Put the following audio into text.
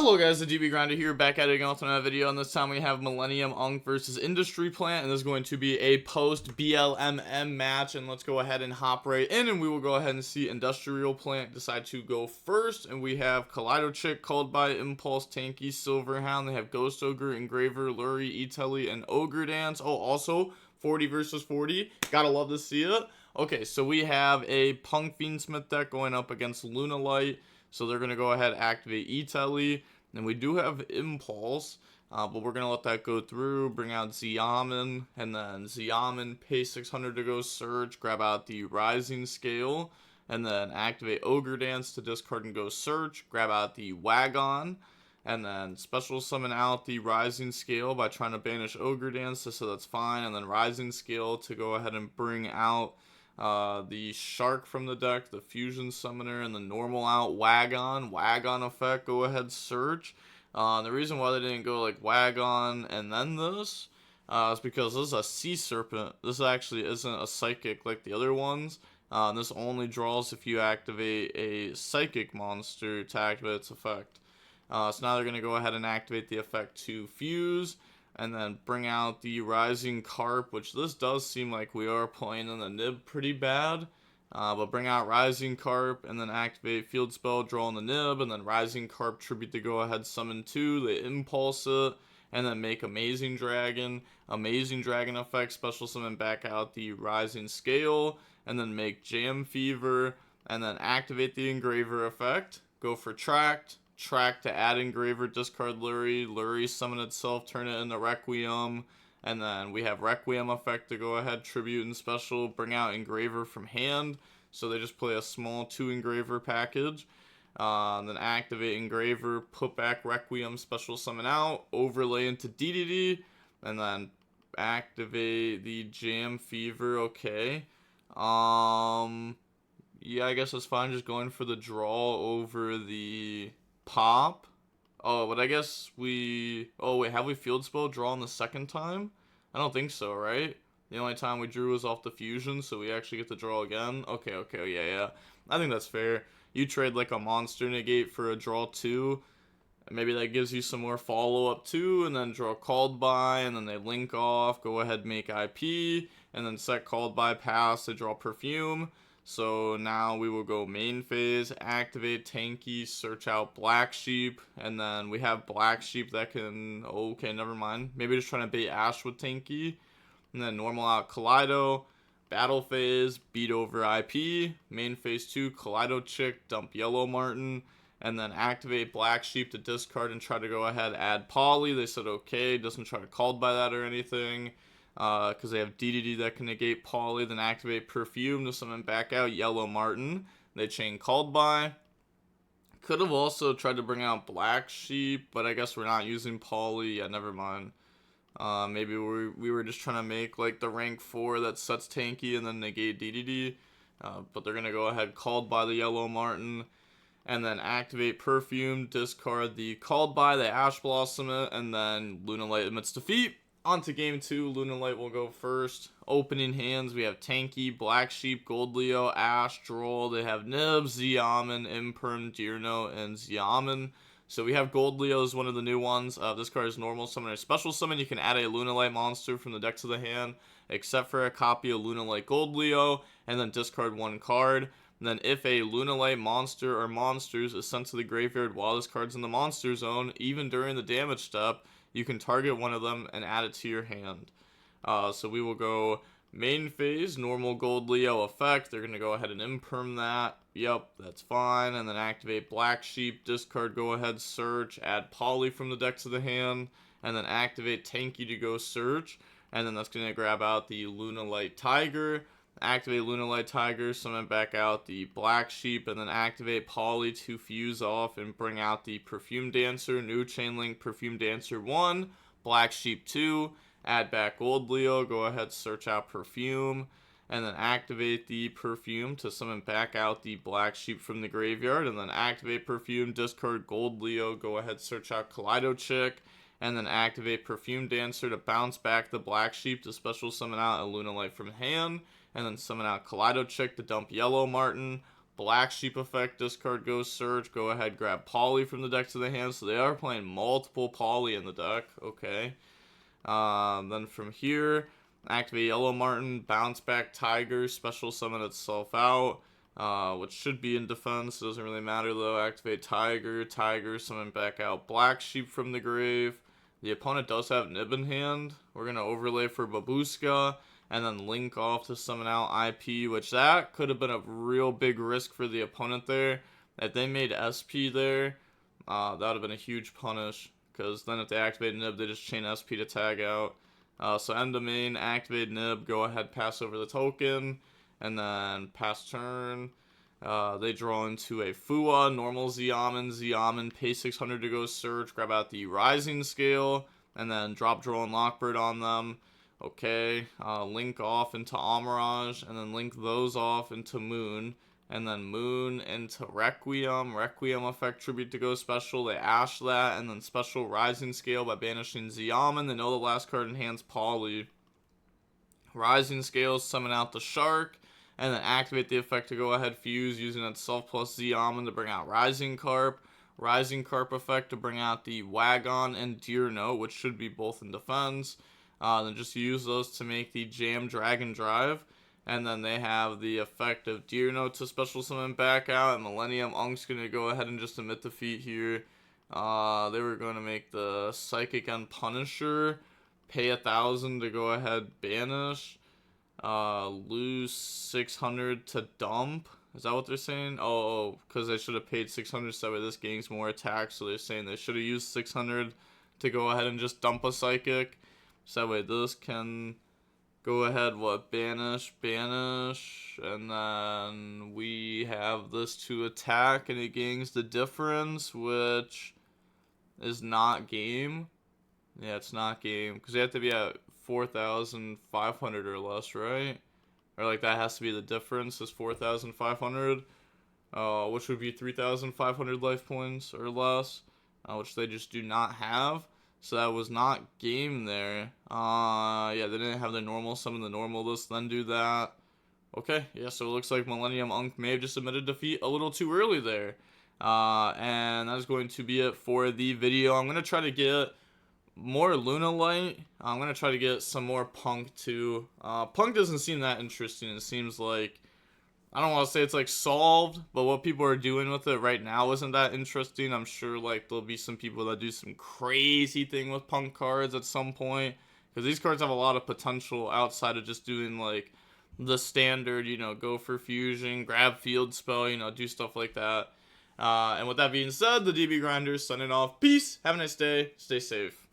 Hello guys, the DB Grinder here, back at it again with another video, and this time we have Millennium Unk versus Industry Plant, and this is going to be a post BLMM match, and let's go ahead and hop right in, and we will go ahead and see Industrial Plant decide to go first, and we have Kaleido Chick, called by Impulse, Tanky, Silverhound. They have Ghost Ogre, Engraver, Lurie, E-Telly, and Ogre Dance. Oh, also 40 versus 40, gotta love to see it. Okay, so we have a Punk Fiendsmith deck going up against Lunalight. So they're going to go ahead and activate E-Telly. And we do have Impulse. But we're going to let that go through. Bring out Xiamen. And then Xiamen, pay 600 to go search. Grab out the Rising Scale. And then activate Ogre Dance to discard and go search. Grab out the Wagon. And then special summon out the Rising Scale by trying to banish Ogre Dance. So that's fine. And then Rising Scale to go ahead and bring out the Shark from the deck, the Fusion Summoner, and the normal out Wagon effect. Go ahead, search. The reason why they didn't go like Wagon and then this is because this is a Sea Serpent. This actually isn't a Psychic like the other ones. This only draws if you activate a Psychic monster to activate its effect. So now they're going to go ahead and activate the effect to Fuse. And then bring out the Rising Carp, which this does seem like we are playing in the nib pretty bad. But bring out Rising Carp, and then activate Field Spell, draw on the nib, and then Rising Carp Tribute to go ahead, summon 2, they Impulse it, and then make Amazing Dragon effect, special summon back out the Rising Scale, and then make Jam Fever, and then activate the Engraver effect, go for Tract to add Engraver, discard Lurie summon itself, turn it into Requiem, and then we have Requiem effect to go ahead, tribute and special, bring out Engraver from hand, so they just play a small 2 Engraver package, then activate Engraver, put back Requiem, special summon out, overlay into DDD, and then activate the Jam Fever. Okay, yeah, I guess that's fine, just going for the draw over the pop. Oh, but I guess we... Oh, wait, have we Field Spell drawn the second time? I don't think so, right? The only time we drew was off the Fusion, so we actually get to draw again. Okay, yeah. I think that's fair. You trade like a Monster Negate for a draw 2. Maybe that gives you some more follow-up too, and then draw Called By, and then they link off, go ahead, make IP, and then set Called By, pass, to draw Perfume. So now we will go main phase, activate Tanky, search out Black Sheep, and then we have Black Sheep that can... Okay, never mind. Maybe just trying to bait Ash with Tanky. And then normal out Kaleido, battle phase, beat over IP, main phase 2, Kaleido Chick, dump Yellow Martin, and then activate Black Sheep to discard and try to go ahead, add Poly. They said okay, doesn't try to Called By that or anything. Because they have DDD that can negate Poly, then activate Perfume to summon back out Yellow Martin. They chain Called By. Could have also tried to bring out Black Sheep, but I guess we're not using Poly. Yeah, never mind. Maybe we were just trying to make like the rank 4 that sets Tanky and then negate DDD. But they're going to go ahead, Called By the Yellow Martin. And then activate Perfume, discard the Called By, the Ash Blossom it, and then Lunalight admits defeat. On to game 2, Lunalight will go first. Opening hands, we have Tanky, Black Sheep, Gold Leo, Ash, Droll. They have Nib, Xiamen, Imperm, Deerno, and Xiamen. So we have Gold Leo as one of the new ones. This card is normal summon or special summon. You can add a Lunalight monster from the deck to the hand, except for a copy of Lunalight Gold Leo, and then discard 1 card. And then if a Lunalight monster or monsters is sent to the graveyard while this card's in the monster zone, even during the damage step, you can target one of them and add it to your hand. So we will go main phase, normal Gold Leo effect. They're going to go ahead and imperm that. Yep, that's fine. And then activate Black Sheep, discard, go ahead, search, add Poly from the deck to the hand, and then activate Tanky to go search. And then that's going to grab out the Lunalight Tiger. Activate Lunalight Tiger, summon back out the Black Sheep, and then activate Poly to fuse off and bring out the Perfume Dancer, new chain link Perfume Dancer 1, Black Sheep 2, add back Gold Leo, go ahead, search out Perfume, and then activate the Perfume to summon back out the Black Sheep from the graveyard, and then activate Perfume, discard Gold Leo, go ahead, search out Kaleido Chick, and then activate Perfume Dancer to bounce back the Black Sheep to special summon out a Lunalight from hand, and then summon out Kaleido Chick to dump Yellow Martin, Black Sheep effect, discard Ghost Surge, go ahead, grab Poly from the deck to the hand. So they are playing multiple Poly in the deck. Okay. Then from here, activate Yellow Martin, bounce back Tiger, special summon itself out, which should be in defense. Doesn't really matter though. Activate Tiger, summon back out Black Sheep from the grave. The opponent does have Nib in hand. We're going to overlay for Babushka, and then link off to summon out IP, which that could have been a real big risk for the opponent there. If they made SP there, that would have been a huge punish, because then if they activate Nib, they just chain SP to tag out. So end of main, activate Nib, go ahead, pass over the token, and then pass turn. They draw into a Fua, normal Ziaman, pay 600 to go search, grab out the Rising Scale, and then drop draw and Lockbird on them. Okay, link off into Amirage, and then link those off into Moon, and then Moon into Requiem effect tribute to go special, they ash that, and then special Rising Scale by banishing Ziaman. They know the last card in hand's Poly. Rising Scale, summon out the Shark, and then activate the effect to go ahead fuse using itself plus Ziaman to bring out Rising Carp effect to bring out the Wagon and Deer Note, which should be both in defense. Then just use those to make the Jam Dragon Drive. And then they have the effect of Deer Note to special summon back out. And Millennium Unk's going to go ahead and just emit defeat here. They were going to make the Psychic and Punisher. Pay 1,000 to go ahead banish. Lose 600 to dump. Is that what they're saying? Oh, because they should have paid 600 so this gains more attack. So they're saying they should have used 600 to go ahead and just dump a Psychic. So that way this can go ahead, banish, and then we have this to attack, and it gains the difference, which is not game. Yeah, it's not game, because they have to be at 4,500 or less, right? Or like that has to be the difference, is 4,500, which would be 3,500 life points or less, which they just do not have. So that was not game there. Yeah, they didn't have the normal summon the normal list, then do that. Okay, yeah, so it looks like Millennium Unk may have just submitted defeat a little too early there. And that is going to be it for the video. I'm going to try to get more Lunalight. I'm going to try to get some more P.U.N.K too. P.U.N.K doesn't seem that interesting. It seems like, I don't want to say it's like solved, but what people are doing with it right now isn't that interesting. I'm sure like there'll be some people that do some crazy thing with P.U.N.K cards at some point, because these cards have a lot of potential outside of just doing like the standard, you know, go for fusion, grab field spell, you know, do stuff like that. And with that being said, the DB Grinders signing off. Peace. Have a nice day. Stay safe.